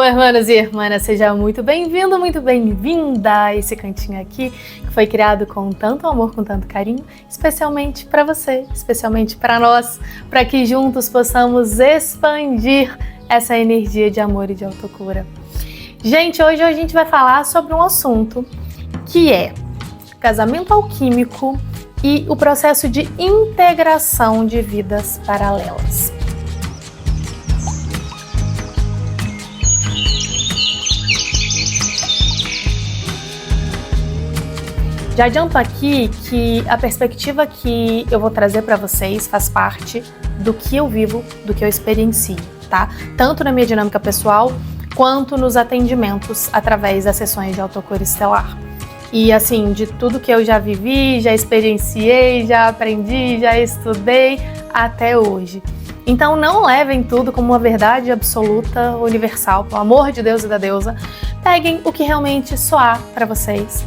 hermanos e irmãs, seja muito bem-vindo, muito bem-vinda a esse cantinho aqui, que foi criado com tanto amor, com tanto carinho, especialmente para você, especialmente para nós, para que juntos possamos expandir essa energia de amor e de autocura. Gente, hoje a gente vai falar sobre um assunto que é casamento alquímico e o processo de integração de vidas paralelas. Já adianto aqui que a perspectiva que eu vou trazer para vocês faz parte do que eu vivo, do que eu experiencio, tá? Tanto na minha dinâmica pessoal, quanto nos atendimentos através das sessões de autocura estelar. E assim, de tudo que eu já vivi, já experienciei, já aprendi, já estudei até hoje. Então não levem tudo como uma verdade absoluta, universal, pelo amor de Deus e da deusa. Peguem o que realmente soar para vocês.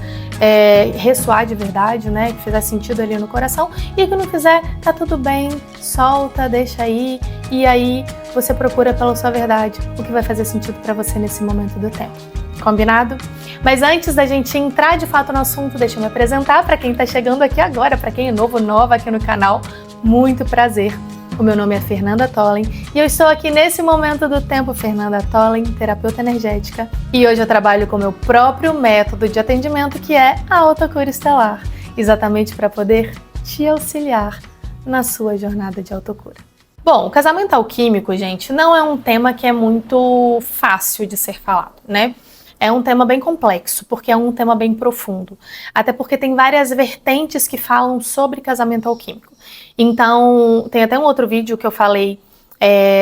Ressoar de verdade, né, que fizer sentido ali no coração, e que não fizer, tá tudo bem, solta, deixa aí, e aí você procura pela sua verdade o que vai fazer sentido para você nesse momento do tempo. Combinado? Mas antes da gente entrar de fato no assunto, deixa eu me apresentar para quem tá chegando aqui agora, para quem é novo, nova aqui no canal, muito prazer. O meu nome é Fernanda Tollen e eu estou aqui nesse momento do tempo, Fernanda Tollen, terapeuta energética. E hoje eu trabalho com o meu próprio método de atendimento, que é a autocura estelar, exatamente para poder te auxiliar na sua jornada de autocura. Bom, o casamento alquímico, gente, não é um tema que é muito fácil de ser falado, né? É um tema bem complexo, porque é um tema bem profundo. Até porque tem várias vertentes que falam sobre casamento alquímico. Então, tem até um outro vídeo que eu falei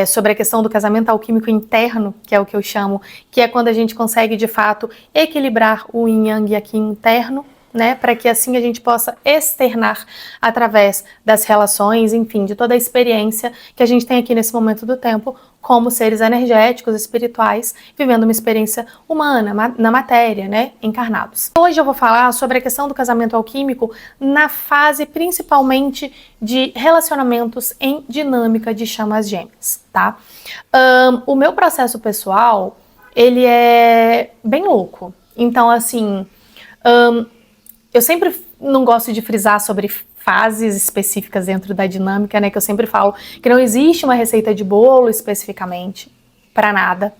sobre a questão do casamento alquímico interno, que é o que eu chamo, que é quando a gente consegue, de fato, equilibrar o yin yang aqui interno, né, para que assim a gente possa externar através das relações, enfim, de toda a experiência que a gente tem aqui nesse momento do tempo, como seres energéticos, espirituais, vivendo uma experiência humana, na matéria, né, encarnados. Hoje eu vou falar sobre a questão do casamento alquímico na fase principalmente de relacionamentos em dinâmica de chamas gêmeas, tá? O meu processo pessoal, ele é bem louco. Então, assim, eu sempre não gosto de frisar sobre fases específicas dentro da dinâmica, né? Que eu sempre falo que não existe uma receita de bolo especificamente para nada.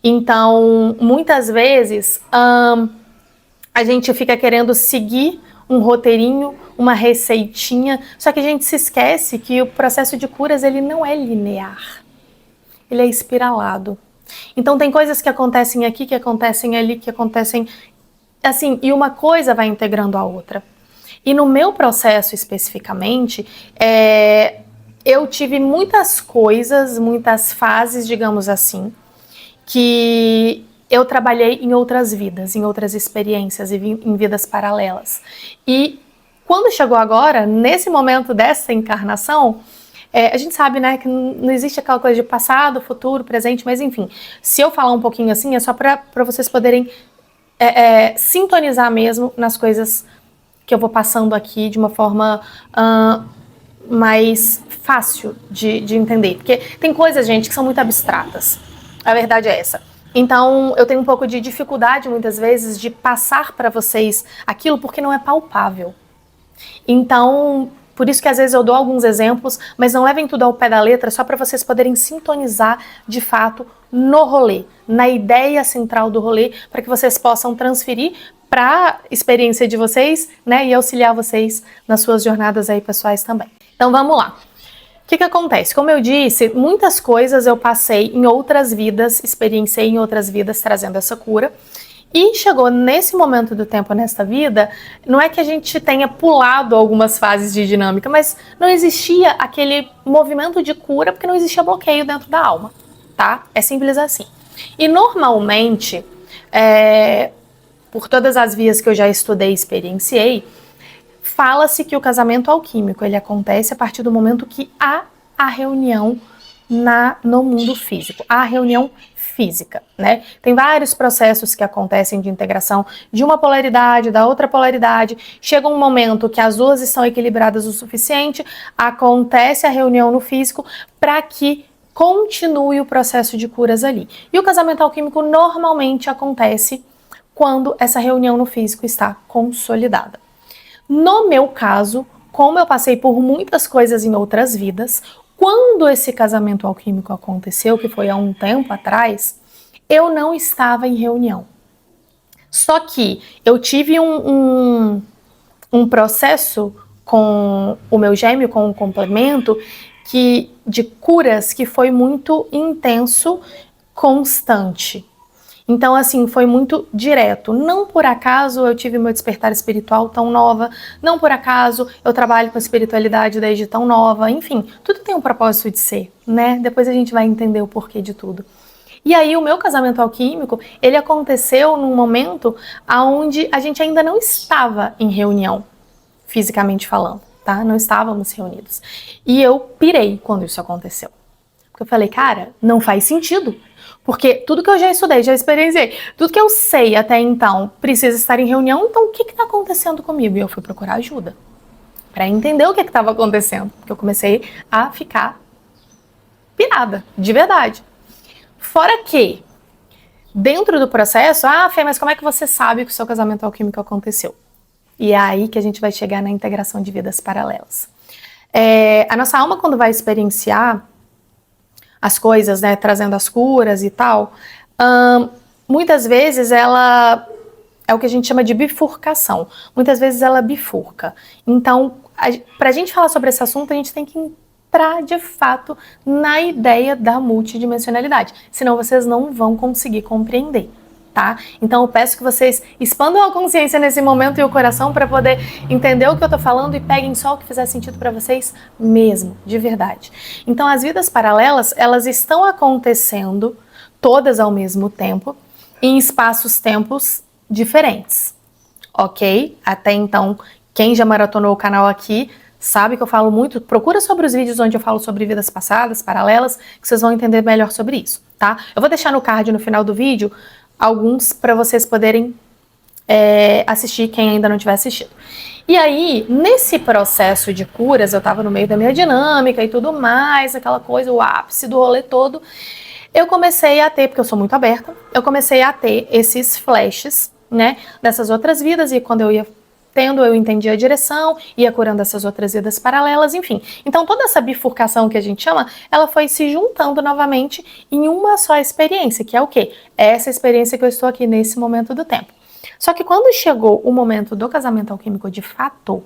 Então, muitas vezes, a gente fica querendo seguir um roteirinho, uma receitinha, só que a gente se esquece que o processo de curas, ele não é linear. Ele é espiralado. Então, tem coisas que acontecem aqui, que acontecem ali, que acontecem assim, e uma coisa vai integrando a outra. E no meu processo especificamente, eu tive muitas coisas, muitas fases, digamos assim, que eu trabalhei em outras vidas, em outras experiências e em vidas paralelas. E quando chegou agora, nesse momento dessa encarnação, a gente sabe, né, que não existe aquela coisa de passado, futuro, presente, mas enfim, se eu falar um pouquinho assim, é só para vocês poderem sintonizar mesmo nas coisas que eu vou passando aqui de uma forma mais fácil de entender. Porque tem coisas, gente, que são muito abstratas. A verdade é essa. Então, eu tenho um pouco de dificuldade, muitas vezes, de passar para vocês aquilo porque não é palpável. Então, por isso que às vezes eu dou alguns exemplos, mas não levem tudo ao pé da letra, só para vocês poderem sintonizar, de fato, no rolê, na ideia central do rolê, para que vocês possam transferir para a experiência de vocês, né, e auxiliar vocês nas suas jornadas aí pessoais também. Então vamos lá. O que acontece? Como eu disse, muitas coisas eu passei em outras vidas, experienciei em outras vidas trazendo essa cura. E chegou nesse momento do tempo, nesta vida, não é que a gente tenha pulado algumas fases de dinâmica, mas não existia aquele movimento de cura porque não existia bloqueio dentro da alma, tá? É simples assim. E normalmente, por todas as vias que eu já estudei e experienciei, fala-se que o casamento alquímico, ele acontece a partir do momento que há a reunião no mundo físico, a reunião física, né? Tem vários processos que acontecem de integração de uma polaridade, da outra polaridade. Chega um momento que as duas estão equilibradas o suficiente, acontece a reunião no físico para que continue o processo de curas ali. E o casamento alquímico normalmente acontece quando essa reunião no físico está consolidada. No meu caso, como eu passei por muitas coisas em outras vidas, quando esse casamento alquímico aconteceu, que foi há um tempo atrás, eu não estava em reunião. Só que eu tive um processo com o meu gêmeo, com o complemento, de curas que foi muito intenso, constante. Então, assim, foi muito direto. Não por acaso eu tive meu despertar espiritual tão nova, não por acaso eu trabalho com espiritualidade desde tão nova, enfim, tudo tem um propósito de ser, né? Depois a gente vai entender o porquê de tudo. E aí o meu casamento alquímico, ele aconteceu num momento onde a gente ainda não estava em reunião, fisicamente falando, tá? Não estávamos reunidos. E eu pirei quando isso aconteceu. Porque eu falei, cara, não faz sentido. Porque tudo que eu já estudei, já experienciei, tudo que eu sei até então precisa estar em reunião, então o que está acontecendo comigo? E eu fui procurar ajuda para entender o que estava acontecendo. Porque eu comecei a ficar pirada, de verdade. Fora que, dentro do processo, Fê, mas como é que você sabe que o seu casamento alquímico aconteceu? E é aí que a gente vai chegar na integração de vidas paralelas. A nossa alma, quando vai experienciar as coisas, né, trazendo as curas e tal, muitas vezes ela é o que a gente chama de bifurcação. Muitas vezes ela bifurca. Então, para a gente falar sobre esse assunto, a gente tem que entrar de fato na ideia da multidimensionalidade. Senão vocês não vão conseguir compreender. Tá? Então eu peço que vocês expandam a consciência nesse momento e o coração para poder entender o que eu tô falando e peguem só o que fizer sentido para vocês mesmo, de verdade. Então as vidas paralelas, elas estão acontecendo todas ao mesmo tempo, em espaços-tempos diferentes, ok? Até então, quem já maratonou o canal aqui sabe que eu falo muito, procura sobre os vídeos onde eu falo sobre vidas passadas, paralelas, que vocês vão entender melhor sobre isso, tá? Eu vou deixar no card no final do vídeo alguns para vocês poderem assistir, quem ainda não tiver assistido. E aí, nesse processo de curas, eu tava no meio da minha dinâmica e tudo mais, aquela coisa, o ápice do rolê todo, eu comecei a ter, porque eu sou muito aberta, eu comecei a ter esses flashes, né, dessas outras vidas, e quando eu ia tendo, eu entendi a direção, ia curando essas outras vidas paralelas, enfim. Então toda essa bifurcação que a gente chama, ela foi se juntando novamente em uma só experiência, que é o quê? É essa experiência que eu estou aqui nesse momento do tempo. Só que quando chegou o momento do casamento alquímico de fato,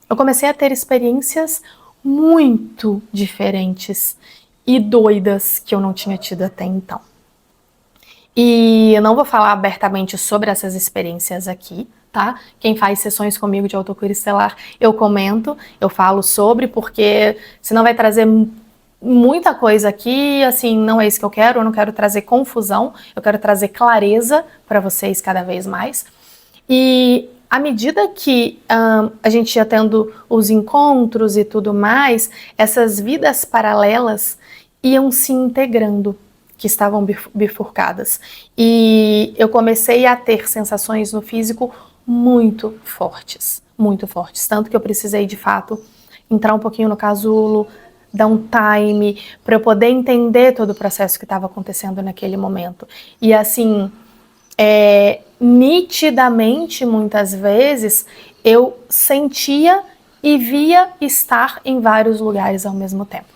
eu comecei a ter experiências muito diferentes e doidas que eu não tinha tido até então. E eu não vou falar abertamente sobre essas experiências aqui, tá? Quem faz sessões comigo de autocura estelar, eu comento, eu falo sobre, porque senão vai trazer muita coisa aqui, assim, não é isso que eu quero não trazer confusão, eu quero trazer clareza para vocês cada vez mais. E à medida que a gente ia tendo os encontros e tudo mais, essas vidas paralelas iam se integrando, que estavam bifurcadas. E eu comecei a ter sensações no físico muito fortes, tanto que eu precisei de fato entrar um pouquinho no casulo, dar um time para eu poder entender todo o processo que estava acontecendo naquele momento. E assim, nitidamente, muitas vezes, eu sentia e via estar em vários lugares ao mesmo tempo.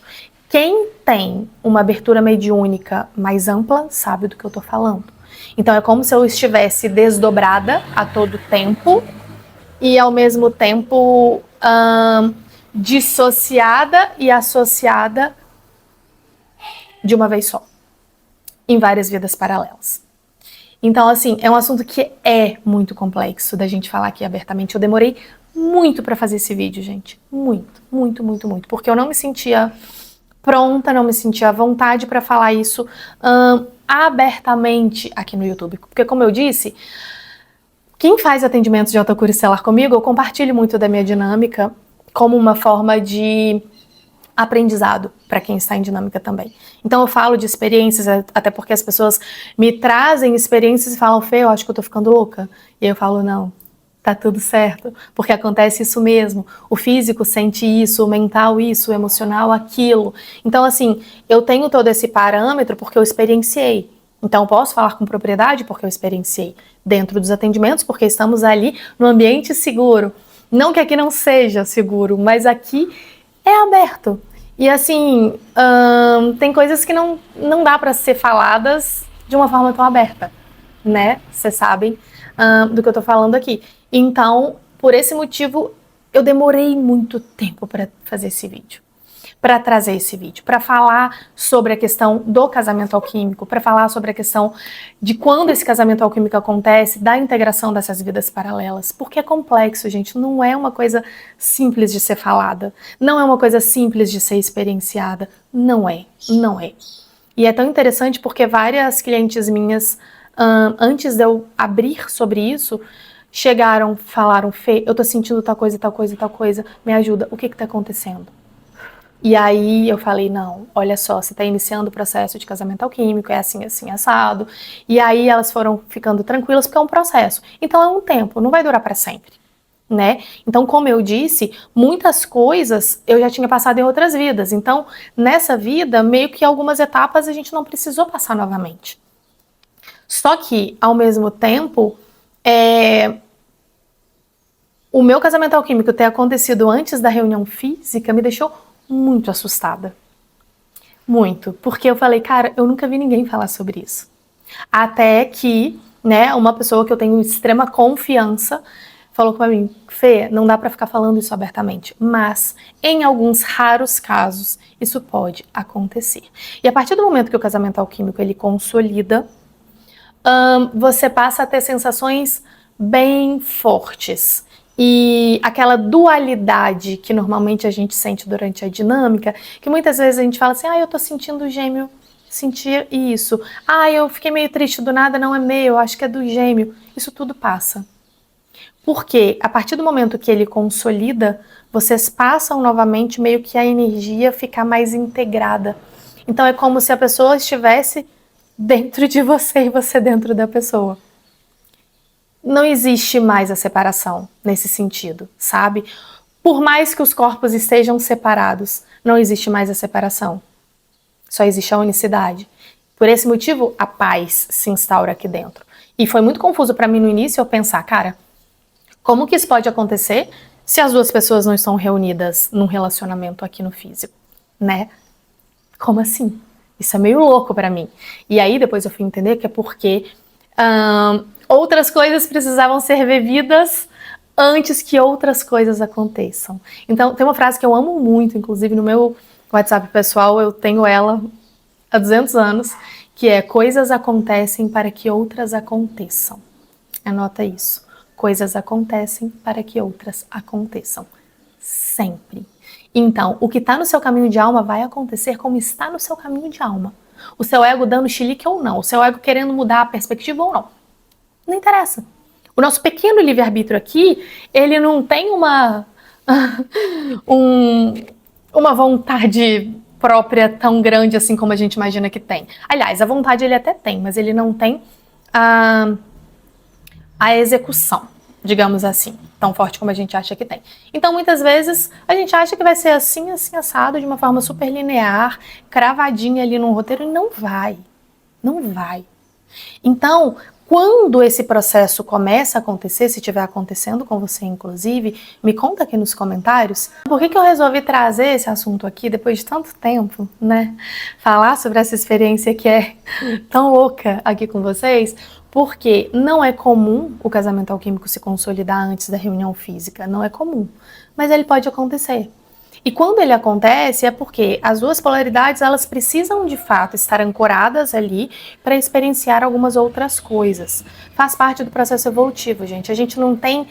Quem tem uma abertura mediúnica mais ampla sabe do que eu tô falando. Então é como se eu estivesse desdobrada a todo tempo e ao mesmo tempo dissociada e associada de uma vez só, em várias vidas paralelas. Então, assim, é um assunto que é muito complexo da gente falar aqui abertamente. Eu demorei muito para fazer esse vídeo, gente. Muito, porque eu não me sentia pronta, não me sentia à vontade para falar isso abertamente aqui no YouTube. Porque, como eu disse, quem faz atendimentos de autocura estelar comigo, eu compartilho muito da minha dinâmica como uma forma de aprendizado para quem está em dinâmica também. Então eu falo de experiências, até porque as pessoas me trazem experiências e falam, Fê, eu acho que eu tô ficando louca. E eu falo, não, tá tudo certo, porque acontece isso mesmo. O físico sente isso, o mental isso, o emocional aquilo. Então, assim, eu tenho todo esse parâmetro porque eu experienciei. Então, eu posso falar com propriedade porque eu experienciei. Dentro dos atendimentos, porque estamos ali no ambiente seguro. Não que aqui não seja seguro, mas aqui é aberto. E assim, tem coisas que não dá para ser faladas de uma forma tão aberta, né? Vocês sabem do que eu tô falando aqui. Então, por esse motivo, eu demorei muito tempo para fazer esse vídeo. Para trazer esse vídeo, para falar sobre a questão do casamento alquímico, para falar sobre a questão de quando esse casamento alquímico acontece, da integração dessas vidas paralelas, porque é complexo, gente, não é uma coisa simples de ser falada, não é uma coisa simples de ser experienciada, não é. E é tão interessante porque várias clientes minhas, antes de eu abrir sobre isso, chegaram, falaram, Fê, eu tô sentindo tal coisa, me ajuda, o que tá acontecendo? E aí eu falei, não, olha só, você está iniciando o processo de casamento alquímico, é assim, assim, assado. E aí elas foram ficando tranquilas porque é um processo. Então é um tempo, não vai durar para sempre, né? Então, como eu disse, muitas coisas eu já tinha passado em outras vidas. Então, nessa vida, meio que algumas etapas a gente não precisou passar novamente. Só que, ao mesmo tempo, o meu casamento alquímico ter acontecido antes da reunião física me deixou muito assustada. Muito. Porque eu falei, cara, eu nunca vi ninguém falar sobre isso. Até que, né, uma pessoa que eu tenho extrema confiança falou pra mim, Fê, não dá pra ficar falando isso abertamente, mas em alguns raros casos isso pode acontecer. E a partir do momento que o casamento alquímico ele consolida, você passa a ter sensações bem fortes. E aquela dualidade que normalmente a gente sente durante a dinâmica, que muitas vezes a gente fala assim, eu tô sentindo o gêmeo sentir isso. Eu fiquei meio triste do nada, não é meu, acho que é do gêmeo. Isso tudo passa. Porque a partir do momento que ele consolida, vocês passam novamente meio que a energia ficar mais integrada. Então é como se a pessoa estivesse dentro de você e você dentro da pessoa. Não existe mais a separação nesse sentido, sabe? Por mais que os corpos estejam separados, não existe mais a separação. Só existe a unicidade. Por esse motivo, a paz se instaura aqui dentro. E foi muito confuso para mim no início eu pensar, cara, como que isso pode acontecer se as duas pessoas não estão reunidas num relacionamento aqui no físico, né? Como assim? Isso é meio louco para mim. E aí depois eu fui entender que é porque outras coisas precisavam ser vividas antes que outras coisas aconteçam. Então, tem uma frase que eu amo muito, inclusive no meu WhatsApp pessoal, eu tenho ela há 200 anos, que é: coisas acontecem para que outras aconteçam. Anota isso. Coisas acontecem para que outras aconteçam. Sempre. Então, o que está no seu caminho de alma vai acontecer como está no seu caminho de alma. O seu ego dando chilique ou não, o seu ego querendo mudar a perspectiva ou não. Não interessa. O nosso pequeno livre-arbítrio aqui, ele não tem uma vontade própria tão grande assim como a gente imagina que tem. Aliás, a vontade ele até tem, mas ele não tem a execução, digamos assim, tão forte como a gente acha que tem. Então, muitas vezes, a gente acha que vai ser assim, assim, assado, de uma forma super linear, cravadinha ali num roteiro, e não vai. Não vai. Então, quando esse processo começa a acontecer, se estiver acontecendo com você, inclusive, me conta aqui nos comentários. Por que eu resolvi trazer esse assunto aqui depois de tanto tempo, né? Falar sobre essa experiência que é tão louca aqui com vocês, porque não é comum o casamento alquímico se consolidar antes da reunião física, não é comum, mas ele pode acontecer. E quando ele acontece é porque as duas polaridades elas precisam de fato estar ancoradas ali para experienciar algumas outras coisas. Faz parte do processo evolutivo, gente. A gente não tem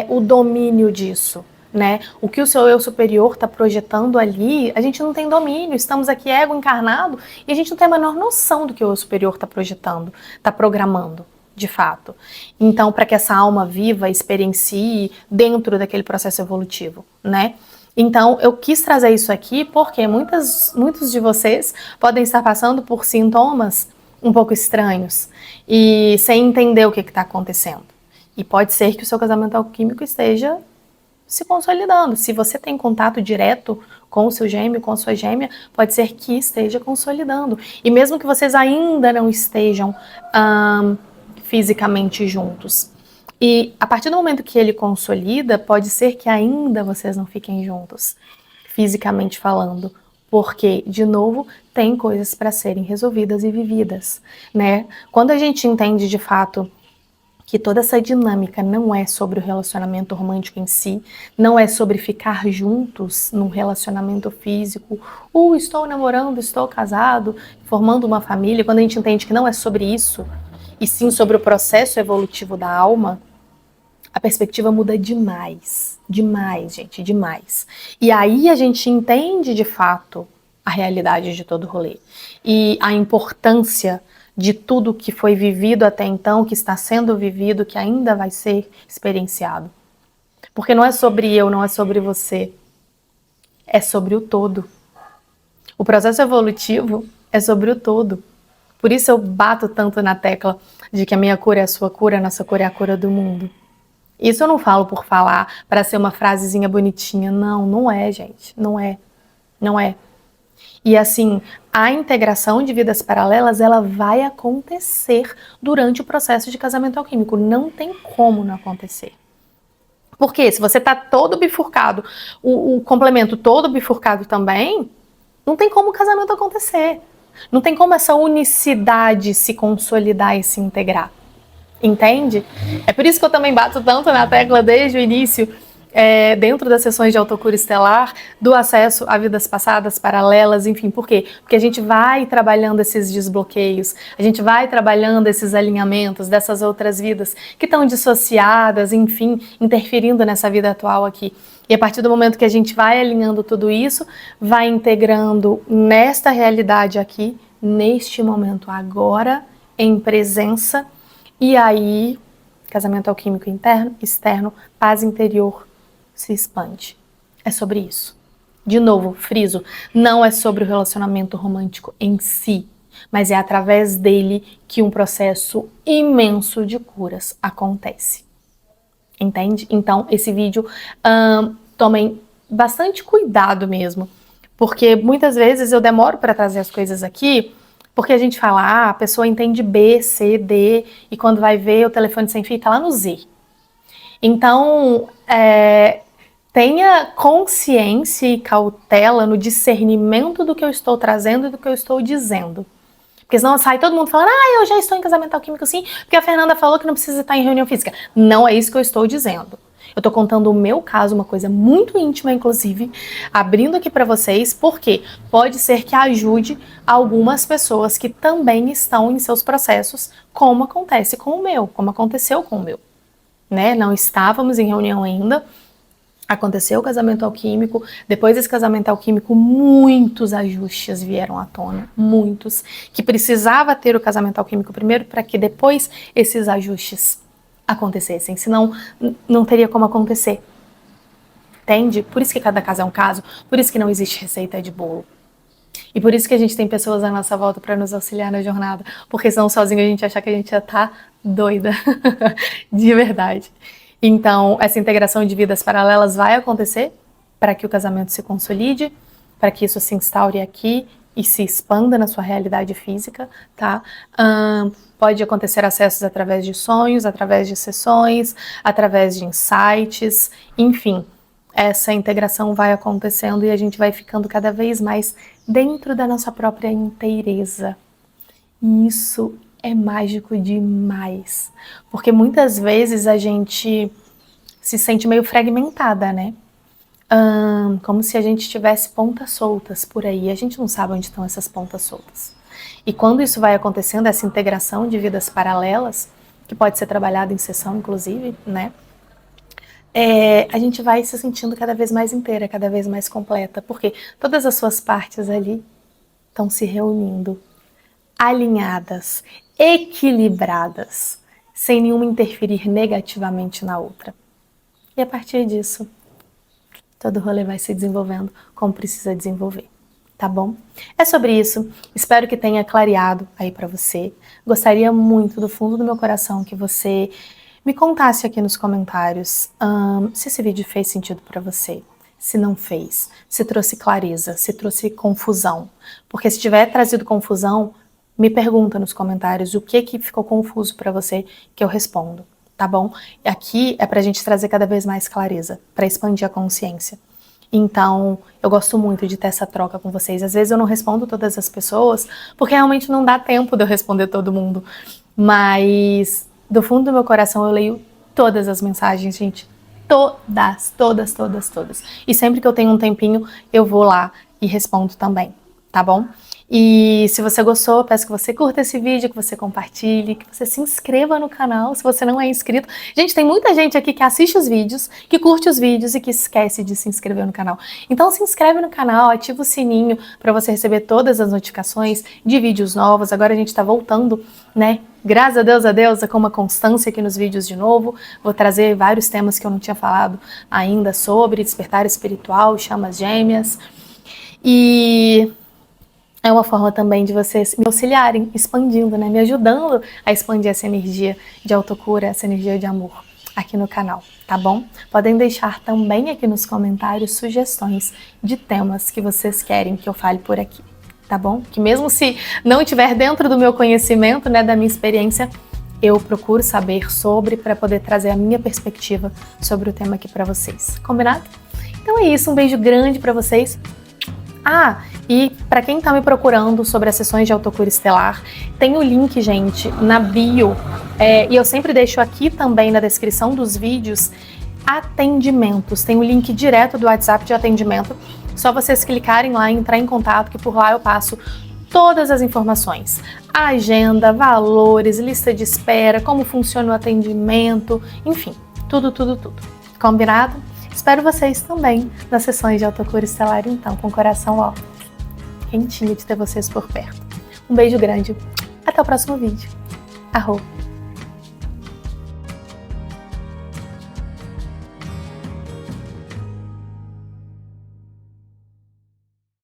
o domínio disso, né? O que o seu eu superior está projetando ali, a gente não tem domínio. Estamos aqui ego encarnado e a gente não tem a menor noção do que o eu superior está projetando, está programando. De fato. Então, para que essa alma viva experiencie dentro daquele processo evolutivo, né? Então, eu quis trazer isso aqui porque muitos de vocês podem estar passando por sintomas um pouco estranhos e sem entender o que está acontecendo. E pode ser que o seu casamento alquímico esteja se consolidando. Se você tem contato direto com o seu gêmeo, com a sua gêmea, pode ser que esteja consolidando. E mesmo que vocês ainda não estejam fisicamente juntos, e a partir do momento que ele consolida, pode ser que ainda vocês não fiquem juntos, fisicamente falando, porque, de novo, tem coisas para serem resolvidas e vividas, né? Quando a gente entende de fato que toda essa dinâmica não é sobre o relacionamento romântico em si, não é sobre ficar juntos num relacionamento físico, estou namorando, estou casado, formando uma família, quando a gente entende que não é sobre isso, e sim sobre o processo evolutivo da alma, a perspectiva muda demais, demais, gente, demais. E aí a gente entende de fato a realidade de todo o rolê e a importância de tudo que foi vivido até então, que está sendo vivido, que ainda vai ser experienciado. Porque não é sobre eu, não é sobre você, é sobre o todo. O processo evolutivo é sobre o todo. Por isso eu bato tanto na tecla de que a minha cura é a sua cura, a nossa cura é a cura do mundo. Isso eu não falo por falar, para ser uma frasezinha bonitinha. Não, não é, gente. Não é. Não é. E assim, a integração de vidas paralelas, ela vai acontecer durante o processo de casamento alquímico. Não tem como não acontecer. Porque se você tá todo bifurcado, o complemento todo bifurcado também, não tem como o casamento acontecer. Não tem como essa unicidade se consolidar e se integrar. Entende? É por isso que eu também bato tanto na tecla desde o início, dentro das sessões de autocura estelar, do acesso a vidas passadas, paralelas, enfim, por quê? Porque a gente vai trabalhando esses desbloqueios, a gente vai trabalhando esses alinhamentos dessas outras vidas que estão dissociadas, enfim, interferindo nessa vida atual aqui. E a partir do momento que a gente vai alinhando tudo isso, vai integrando nesta realidade aqui, neste momento agora, em presença, e aí, casamento alquímico interno, externo, paz interior se expande. É sobre isso. De novo, friso, não é sobre o relacionamento romântico em si, mas é através dele que um processo imenso de curas acontece. Entende? Então, esse vídeo, tomem bastante cuidado mesmo, porque muitas vezes eu demoro para trazer as coisas aqui, porque a gente fala, a pessoa entende B, C, D, e quando vai ver o telefone sem fio está lá no Z. Então, tenha consciência e cautela no discernimento do que eu estou trazendo e do que eu estou dizendo. Porque senão sai todo mundo falando, eu já estou em casamento alquímico sim, porque a Fernanda falou que não precisa estar em reunião física. Não é isso que eu estou dizendo. Eu tô contando o meu caso, uma coisa muito íntima, inclusive, abrindo aqui para vocês, porque pode ser que ajude algumas pessoas que também estão em seus processos, como acontece com o meu, como aconteceu com o meu. Né? Não estávamos em reunião ainda, aconteceu o casamento alquímico, depois desse casamento alquímico, muitos ajustes vieram à tona, muitos, que precisava ter o casamento alquímico primeiro para que depois esses ajustes acontecessem, senão não teria como acontecer. Entende? Por isso que cada caso é um caso, por isso que não existe receita de bolo. E por isso que a gente tem pessoas à nossa volta para nos auxiliar na jornada, porque senão sozinho a gente achar que a gente já tá doida, de verdade. Então, essa integração de vidas paralelas vai acontecer para que o casamento se consolide, para que isso se instaure aqui e se expanda na sua realidade física, tá? Pode acontecer acessos através de sonhos, através de sessões, através de insights, enfim. Essa integração vai acontecendo e a gente vai ficando cada vez mais dentro da nossa própria inteireza. E isso é mágico demais, porque muitas vezes a gente se sente meio fragmentada, né? Como se a gente tivesse pontas soltas por aí, a gente não sabe onde estão essas pontas soltas. E quando isso vai acontecendo, essa integração de vidas paralelas, que pode ser trabalhada em sessão, inclusive, né? A gente vai se sentindo cada vez mais inteira, cada vez mais completa, porque todas as suas partes ali estão se reunindo, alinhadas, equilibradas, sem nenhuma interferir negativamente na outra. E a partir disso, todo o rolê vai se desenvolvendo como precisa desenvolver, tá bom? É sobre isso, espero que tenha clareado aí pra você. Gostaria muito, do fundo do meu coração, que você me contasse aqui nos comentários se esse vídeo fez sentido para você, se não fez, se trouxe clareza, se trouxe confusão. Porque se tiver trazido confusão, me pergunta nos comentários o que ficou confuso para você que eu respondo, tá bom? Aqui é pra gente trazer cada vez mais clareza, para expandir a consciência. Então, eu gosto muito de ter essa troca com vocês. Às vezes eu não respondo todas as pessoas, porque realmente não dá tempo de eu responder todo mundo. Mas, do fundo do meu coração, eu leio todas as mensagens, gente. Todas. E sempre que eu tenho um tempinho, eu vou lá e respondo também, tá bom? E se você gostou, peço que você curta esse vídeo, que você compartilhe, que você se inscreva no canal, se você não é inscrito. Gente, tem muita gente aqui que assiste os vídeos, que curte os vídeos e que esquece de se inscrever no canal. Então se inscreve no canal, ativa o sininho para você receber todas as notificações de vídeos novos. Agora a gente tá voltando, né? Graças a Deus, com uma constância aqui nos vídeos de novo. Vou trazer vários temas que eu não tinha falado ainda sobre despertar espiritual, chamas gêmeas. E é uma forma também de vocês me auxiliarem, expandindo, né? Me ajudando a expandir essa energia de autocura, essa energia de amor aqui no canal, tá bom? Podem deixar também aqui nos comentários sugestões de temas que vocês querem que eu fale por aqui, tá bom? Que mesmo se não estiver dentro do meu conhecimento, né, da minha experiência, eu procuro saber sobre para poder trazer a minha perspectiva sobre o tema aqui para vocês. Combinado? Então é isso, um beijo grande para vocês. E para quem tá me procurando sobre as sessões de autocura estelar, tem o link, gente, na bio, e eu sempre deixo aqui também na descrição dos vídeos, atendimentos. Tem o link direto do WhatsApp de atendimento, só vocês clicarem lá e entrar em contato, que por lá eu passo todas as informações. Agenda, valores, lista de espera, como funciona o atendimento, enfim, tudo. Combinado? Espero vocês também nas sessões de autocura estelar, então, com o coração, ó, quentinho de ter vocês por perto. Um beijo grande. Até o próximo vídeo. Arro!